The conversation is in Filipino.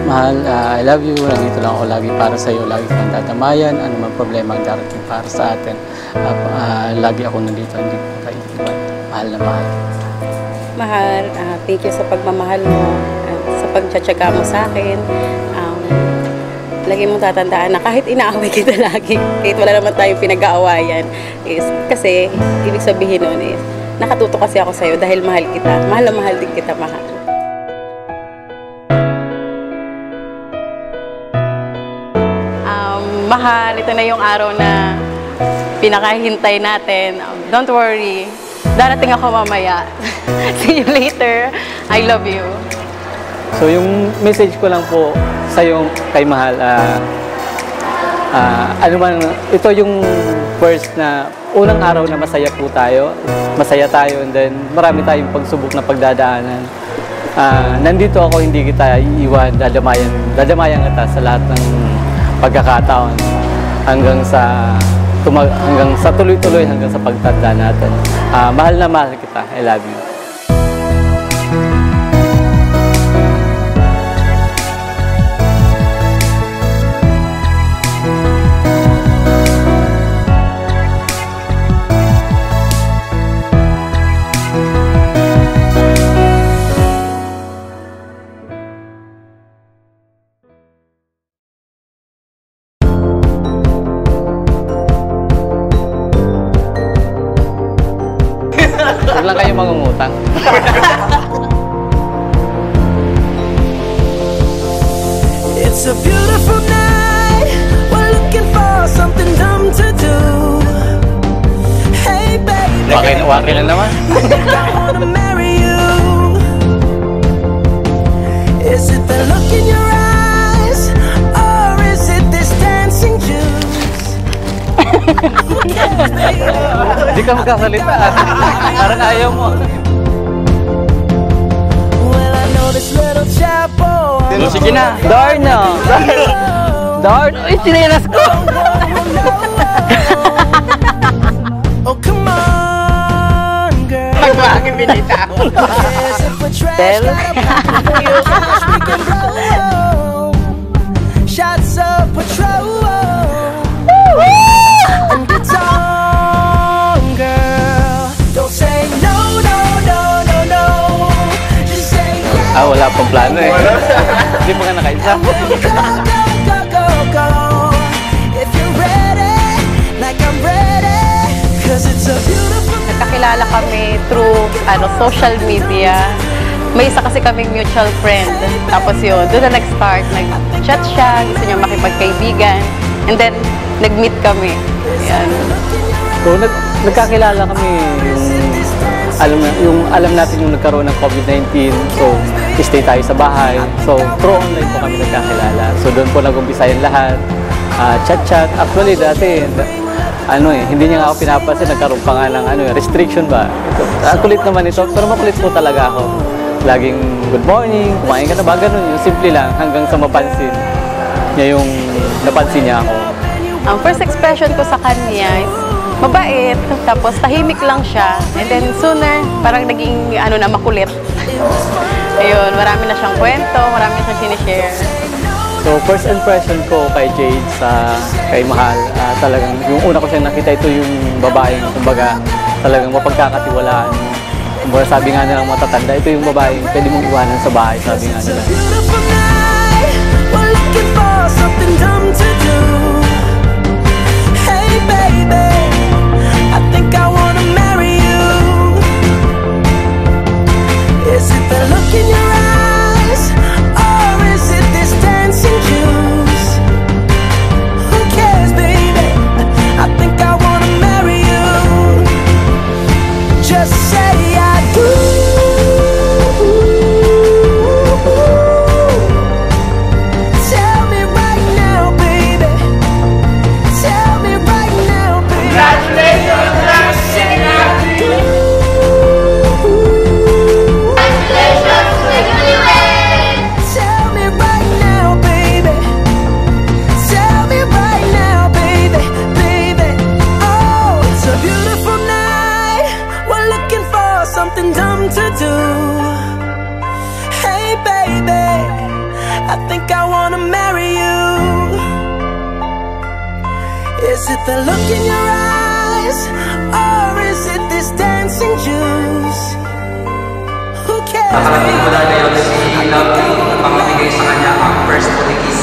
Mahal, I love you. Nandito lang ako lagi para sa iyo. Lagi kang dadamayan. Ano man problema ang darating para sa atin. Lagi ako nandito. Hindi ko kaiiwan. Mahal na mahal. Mahal, thank you sa pagmamahal mo at sa pagtsatsaga mo sa akin. Lagi mong tatandaan na kahit inaaway kita lagi, kahit wala naman tayong pinag-aawayan, kasi ibig sabihin nun is, nakatuto kasi ako sa'yo dahil mahal kita. Mahal na mahal din kita, mahal. Mahal, ito na yung araw na pinakahintay natin. Don't worry, darating ako mamaya. See you later. I love you. So yung message ko lang po sa yung kay Mahal, ano man, ito yung first na unang araw na masaya po tayo. Masaya tayo, and then marami tayong pagsubok na pagdadaanan. Nandito ako, hindi kita iiwan, dadamayan kita sa lahat ng pagkakataon hanggang sa tuloy-tuloy hanggang sa pagtanda natin. Mahal na mahal kita. I love you. Huwag lang kayo mangungutang. It's a beautiful night. We're looking for something dumb to do. Hey baby, Waki na naman. I wanna marry you. Is it the look in your eyes, or is it this dancing juice? Hindi ka magkasalita. Parang ayaw mo. Well, I know this little chapel. Sige na. Darno. Darno. Uy, sinelas ko. Oh, come on, girl. Magwagin binita ako. Shots of patrol. And it's on, girl. Don't say no, no, no, no, no. Just say yes. Wala pang plano eh. Hindi mo nga nakaisa. Go, go, go, go. If you're ready, like I'm ready. 'Cause it's a beautiful night. Nagkakilala kami through social media. May isa kasi kaming mutual friend. Tapos yun, doon na nag-start. Nag-chat siya, gusto niya makipagkaibigan. And then, nag-meet kami. Ayan. So, nagkakilala kami yung alam natin yung nagkaroon ng COVID-19. So, stay tayo sa bahay. So, through online po kami nagkakilala. So, doon po nag-umpisa yung lahat. Chat-chat. Actually, dati, hindi niya nga ako pinapansin. Nagkaroon pa nga ng restriction ba? Kulit naman ito. Pero makulit po talaga ako. Laging good morning, kumain ka na ba? Ganun, yung simple lang hanggang sa mapansin niya ako. Ang first expression ko sa kanya is mabait, tapos tahimik lang siya. And then sooner, parang naging makulit. Ayun, marami na siyang kwento, marami na siyang sinishare. So, first impression ko kay Jade kay Mahal, talagang yung una ko siyang nakita, ito yung babaeng, kumbaga, talagang mapagkakatiwalaan mo. Kumbaga, sabi nga nilang matatanda, ito yung babaeng pwede mong iwanan sa bahay, sabi nga nila. Just say I do. Tell me right now, baby. Is it the look in your eyes, or is it this dancing juice? Who cares? Nakarating mula ngayon si Lovely at pamamigay sa kanya ang first Portuguese